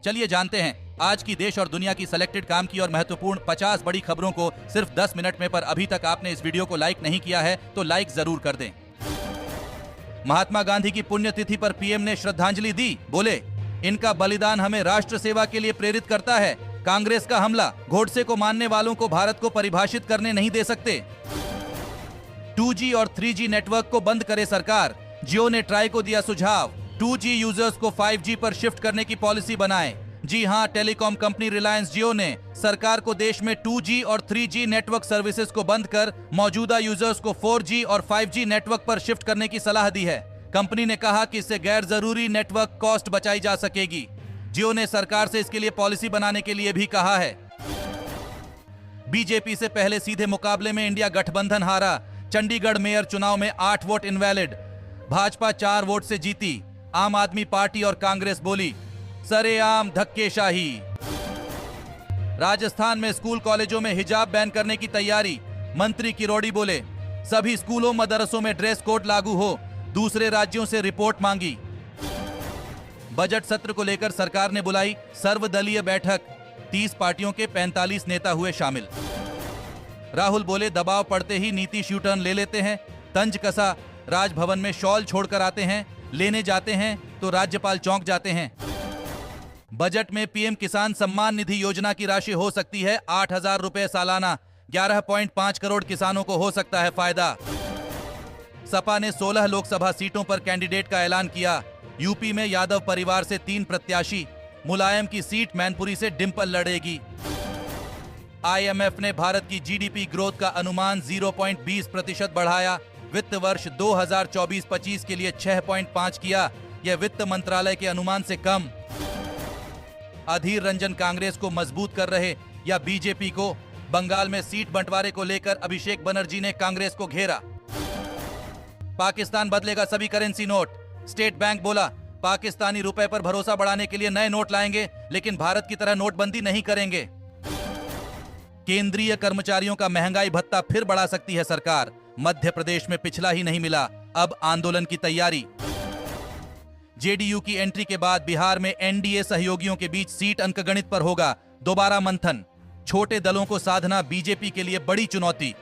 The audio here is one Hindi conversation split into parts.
चलिए जानते हैं आज की देश और दुनिया की सिलेक्टेड काम की और महत्वपूर्ण 50 बड़ी खबरों को सिर्फ 10 मिनट में। पर अभी तक आपने इस वीडियो को लाइक नहीं किया है तो लाइक जरूर कर दें। महात्मा गांधी की पुण्यतिथि पर पीएम ने श्रद्धांजलि दी। बोले, इनका बलिदान हमें राष्ट्र सेवा के लिए प्रेरित करता है। कांग्रेस का हमला, गोडसे को मानने वालों को भारत को परिभाषित करने नहीं दे सकते। 2G और 3G नेटवर्क को बंद करे सरकार। जियो ने ट्राई को दिया सुझाव, 2G यूजर्स को 5G पर शिफ्ट करने की पॉलिसी बनाए। जी हां, टेलीकॉम कंपनी रिलायंस जियो ने सरकार को देश में 2G और 3G नेटवर्क सर्विसेज को बंद कर मौजूदा यूजर्स को 4G और 5G नेटवर्क पर शिफ्ट करने की सलाह दी है। कंपनी ने कहा कि इससे गैर जरूरी नेटवर्क कॉस्ट बचाई जा सकेगी। जियो ने सरकार से इसके लिए पॉलिसी बनाने के लिए भी कहा है। बीजेपी से पहले सीधे मुकाबले में इंडिया गठबंधन हारा। चंडीगढ़ मेयर चुनाव में 8 वोट इनवैलिड। भाजपा 4 वोट से जीती। आम आदमी पार्टी और कांग्रेस बोली, सरेआम धक्केशाही। राजस्थान में स्कूल कॉलेजों में हिजाब बैन करने की तैयारी। मंत्री किरोड़ी बोले, सभी स्कूलों मदरसों में ड्रेस कोड लागू हो। दूसरे राज्यों से रिपोर्ट मांगी। बजट सत्र को लेकर सरकार ने बुलाई सर्वदलीय बैठक। 30 पार्टियों के 45 नेता हुए शामिल। राहुल बोले, दबाव पड़ते ही नीतीश यू टर्न ले लेते हैं। तंज कसा, राजभवन में शॉल छोड़कर आते हैं, लेने जाते हैं तो राज्यपाल चौंक जाते हैं। बजट में पीएम किसान सम्मान निधि योजना की राशि हो सकती है 8,000 रुपए सालाना। 11.5 करोड़ किसानों को हो सकता है फायदा। सपा ने 16 लोकसभा सीटों पर कैंडिडेट का ऐलान किया। यूपी में यादव परिवार से 3 प्रत्याशी। मुलायम की सीट मैनपुरी से डिंपल लड़ेगी। आईएमएफ ने भारत की जीडीपी ग्रोथ का अनुमान 0.20% बढ़ाया। वित्त वर्ष 2024-25 के लिए 6.5 किया। यह वित्त मंत्रालय के अनुमान से कम। अधीर रंजन कांग्रेस को मजबूत कर रहे या बीजेपी को? बंगाल में सीट बंटवारे को लेकर अभिषेक बनर्जी ने कांग्रेस को घेरा। पाकिस्तान बदलेगा सभी करेंसी नोट। स्टेट बैंक बोला, पाकिस्तानी रुपए पर भरोसा बढ़ाने के लिए नए नोट लाएंगे, लेकिन भारत की तरह नोटबंदी नहीं करेंगे। केंद्रीय कर्मचारियों का महंगाई भत्ता फिर बढ़ा सकती है सरकार। मध्य प्रदेश में पिछला ही नहीं मिला, अब आंदोलन की तैयारी। जेडीयू की एंट्री के बाद बिहार में एनडीए सहयोगियों के बीच सीट अंकगणित पर होगा दोबारा मंथन। छोटे दलों को साधना बीजेपी के लिए बड़ी चुनौती।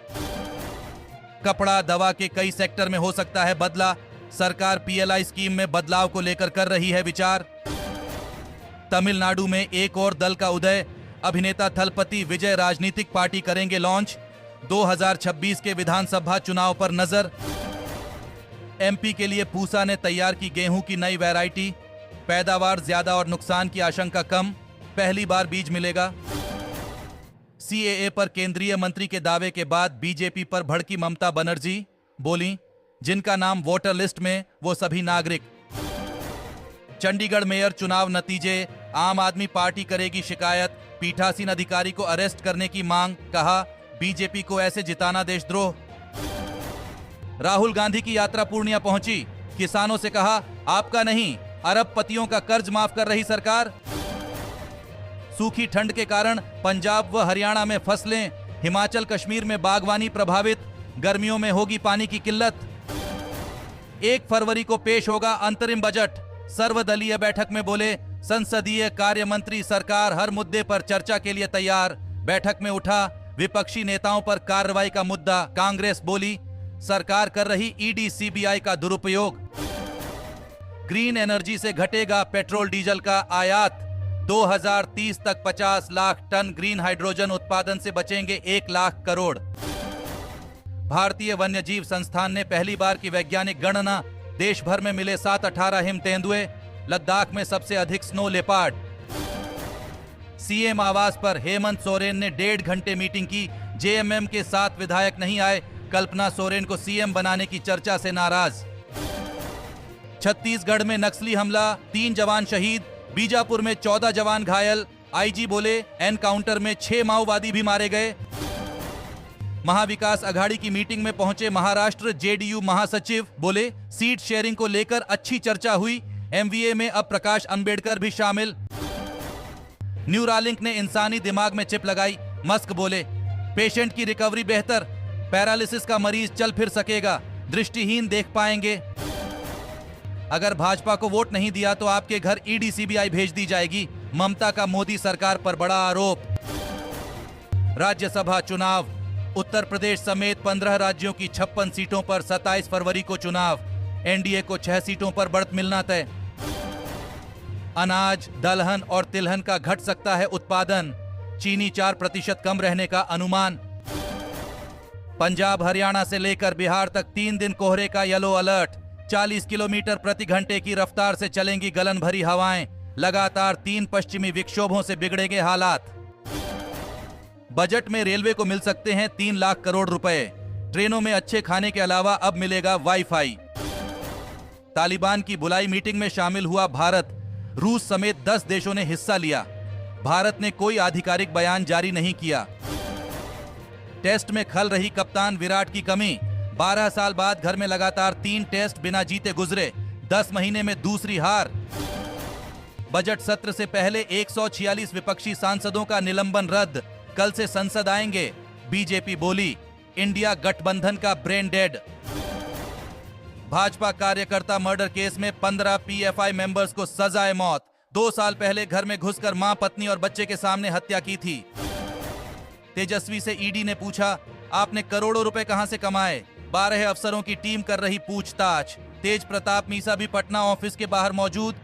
कपड़ा, दवा के कई सेक्टर में हो सकता है बदला। सरकार पीएलआई स्कीम में बदलाव को लेकर कर रही है विचार। तमिलनाडु में एक और दल का उदय। अभिनेता थलपति विजय राजनीतिक पार्टी करेंगे लॉन्च। 2026 के विधानसभा चुनाव पर नजर। एमपी के लिए पूसा ने तैयार की गेहूं की नई वैरायटी। पैदावार ज्यादा और नुकसान की आशंका कम। पहली बार बीज मिलेगा। सीएए पर केंद्रीय मंत्री के दावे के बाद बीजेपी पर भड़की ममता बनर्जी। बोली, जिनका नाम वोटर लिस्ट में वो सभी नागरिक। चंडीगढ़ मेयर चुनाव नतीजे, आम आदमी पार्टी करेगी शिकायत। पीठासीन अधिकारी को अरेस्ट करने की मांग। कहा, बीजेपी को ऐसे जिताना देशद्रोह। राहुल गांधी की यात्रा पूर्णिया पहुंची। किसानों से कहा, आपका नहीं, अरबपतियों का कर्ज माफ कर रही सरकार। सूखी ठंड के कारण पंजाब व हरियाणा में फसलें, हिमाचल कश्मीर में बागवानी प्रभावित। गर्मियों में होगी पानी की किल्लत। 1 फरवरी को पेश होगा अंतरिम बजट। सर्वदलीय बैठक में बोले, संसदीय कार्य मंत्री सरकार हर मुद्दे पर चर्चा के लिए तैयार। बैठक में उठा विपक्षी नेताओं पर कार्रवाई का मुद्दा। कांग्रेस बोली, सरकार कर रही ईडी सीबीआई का दुरुपयोग। ग्रीन एनर्जी से घटेगा पेट्रोल डीजल का आयात। 2030 तक 50 लाख टन ग्रीन हाइड्रोजन उत्पादन से बचेंगे 1 लाख करोड़। भारतीय वन्यजीव संस्थान ने पहली बार की वैज्ञानिक गणना। देश भर में मिले 718 हिम तेंदुए। लद्दाख में सबसे अधिक स्नो लेपार्ड। सीएम आवास पर हेमंत सोरेन ने 1.5 घंटे मीटिंग की। जेएमएम के 7 विधायक नहीं आए। कल्पना सोरेन को सीएम बनाने की चर्चा से नाराज। छत्तीसगढ़ में नक्सली हमला, 3 जवान शहीद। बीजापुर में 14 जवान घायल। आईजी बोले, एनकाउंटर में 6 माओवादी भी मारे गए। महाविकास अघाड़ी की मीटिंग में पहुंचे महाराष्ट्र जेडीयू महासचिव। बोले, सीट शेयरिंग को लेकर अच्छी चर्चा हुई। एमवीए में अब प्रकाश अंबेडकर भी शामिल। न्यूरालिंक ने इंसानी दिमाग में चिप लगाई। मस्क बोले, पेशेंट की रिकवरी बेहतर। पैरालिसिस का मरीज चल फिर सकेगा, दृष्टिहीन देख पाएंगे। अगर भाजपा को वोट नहीं दिया तो आपके घर ईडी सीबीआई भेज दी जाएगी। ममता का मोदी सरकार पर बड़ा आरोप। राज्यसभा चुनाव, उत्तर प्रदेश समेत 15 राज्यों की 56 सीटों पर 27 फरवरी को चुनाव। एनडीए को 6 सीटों पर बढ़त मिलना तय। अनाज, दलहन और तिलहन का घट सकता है उत्पादन, चीनी 4% कम रहने का अनुमान। पंजाब, हरियाणा से लेकर बिहार तक 3 दिन कोहरे का येलो अलर्ट। 40 किलोमीटर प्रति घंटे की रफ्तार से चलेंगी गलन भरी हवाएं। लगातार 3 पश्चिमी विक्षोभों से बिगड़ेंगे हालात। बजट में रेलवे को मिल सकते हैं 3 लाख करोड़ रुपए। ट्रेनों में अच्छे खाने के अलावा अब मिलेगा वाईफाई। तालिबान की बुलाई मीटिंग में शामिल हुआ भारत। रूस समेत 10 देशों ने हिस्सा लिया। भारत ने कोई आधिकारिक बयान जारी नहीं किया। टेस्ट में खल रही कप्तान विराट की कमी। 12 साल बाद घर में लगातार 3 टेस्ट बिना जीते गुजरे। 10 महीने में दूसरी हार। बजट सत्र से पहले 146 विपक्षी सांसदों का निलंबन रद्द। कल से संसद आएंगे। बीजेपी बोली, इंडिया गठबंधन का ब्रेन डेड। भाजपा कार्यकर्ता मर्डर केस में 15 पीएफआई मेंबर्स को सजाए मौत। 2 साल पहले घर में घुसकर मां, पत्नी और बच्चे के सामने हत्या की थी। तेजस्वी से ईडी ने पूछा, आपने करोड़ों रुपए कहां से कमाए? 12 अफसरों की टीम कर रही पूछताछ। तेज प्रताप मीसा भी पटना ऑफिस के बाहर मौजूद।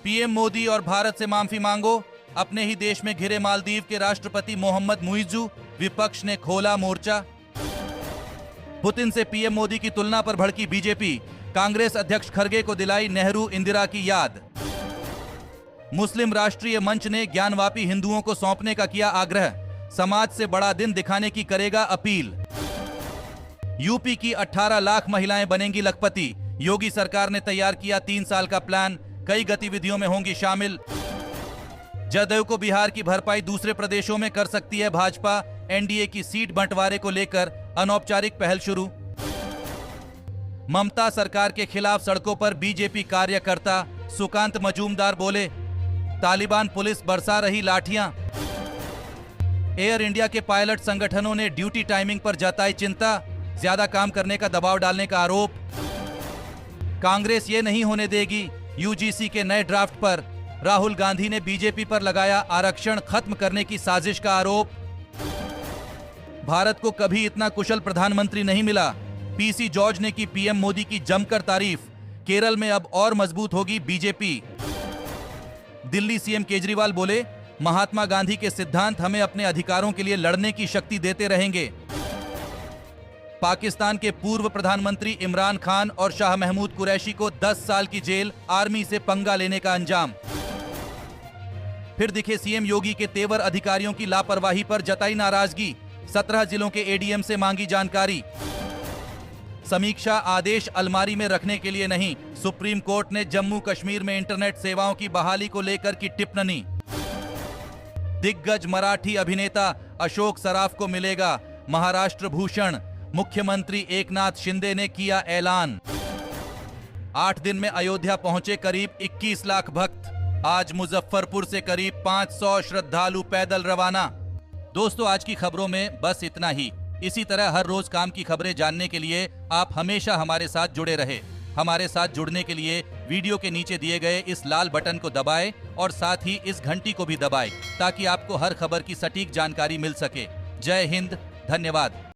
पीएम मोदी और भारत से माफी मांगो। अपने ही देश में घिरे मालदीव के राष्ट्रपति मोहम्मद मुइज्जू। विपक्ष ने खोला मोर्चा। पुतिन से पीएम मोदी की तुलना पर भड़की बीजेपी। कांग्रेस अध्यक्ष खरगे को दिलाई नेहरू इंदिरा की याद। मुस्लिम राष्ट्रीय मंच ने ज्ञानवापी हिंदुओं को सौंपने का किया आग्रह। समाज से बड़ा दिन दिखाने की करेगा अपील। यूपी की 18 लाख महिलाएं बनेंगी लखपति। योगी सरकार ने तैयार किया 3 साल का प्लान। कई गतिविधियों में होंगी शामिल। जदयू को बिहार की भरपाई दूसरे प्रदेशों में कर सकती है भाजपा। एनडीए की सीट बंटवारे को लेकर अनौपचारिक पहल शुरू। ममता सरकार के खिलाफ सड़कों पर बीजेपी कार्यकर्ता। सुकांत मजूमदार बोले, तालिबान पुलिस बरसा रही लाठियां। एयर इंडिया के पायलट संगठनों ने ड्यूटी टाइमिंग पर जताई चिंता। ज्यादा काम करने का दबाव डालने का आरोप। कांग्रेस ये नहीं होने देगी यूजीसी के नए ड्राफ्ट पर। राहुल गांधी ने बीजेपी पर लगाया आरक्षण खत्म करने की साजिश का आरोप। भारत को कभी इतना कुशल प्रधानमंत्री नहीं मिला। पीसी जॉर्ज ने की पीएम मोदी की जमकर तारीफ। केरल में अब और मजबूत होगी बीजेपी। दिल्ली सीएम केजरीवाल बोले, महात्मा गांधी के सिद्धांत हमें अपने अधिकारों के लिए लड़ने की शक्ति देते रहेंगे। पाकिस्तान के पूर्व प्रधानमंत्री इमरान खान और शाह महमूद कुरैशी को 10 साल की जेल, आर्मी से पंगा लेने का अंजाम। फिर दिखे सीएम योगी के तेवर। अधिकारियों की लापरवाही पर जताई नाराजगी। 17 जिलों के एडीएम से मांगी जानकारी। समीक्षा आदेश अलमारी में रखने के लिए नहीं। सुप्रीम कोर्ट ने जम्मू कश्मीर में इंटरनेट सेवाओं की बहाली को लेकर की टिप्पणी। दिग्गज मराठी अभिनेता अशोक सराफ को मिलेगा महाराष्ट्र भूषण। मुख्यमंत्री एकनाथ शिंदे ने किया ऐलान। 8 दिन में अयोध्या पहुंचे करीब 21 लाख भक्त। आज मुजफ्फरपुर से करीब 500 श्रद्धालु पैदल रवाना। दोस्तों, आज की खबरों में बस इतना ही। इसी तरह हर रोज काम की खबरें जानने के लिए आप हमेशा हमारे साथ जुड़े रहे। हमारे साथ जुड़ने के लिए वीडियो के नीचे दिए गए इस लाल बटन को दबाएं और साथ ही इस घंटी को भी दबाएं ताकि आपको हर खबर की सटीक जानकारी मिल सके। जय हिंद, धन्यवाद।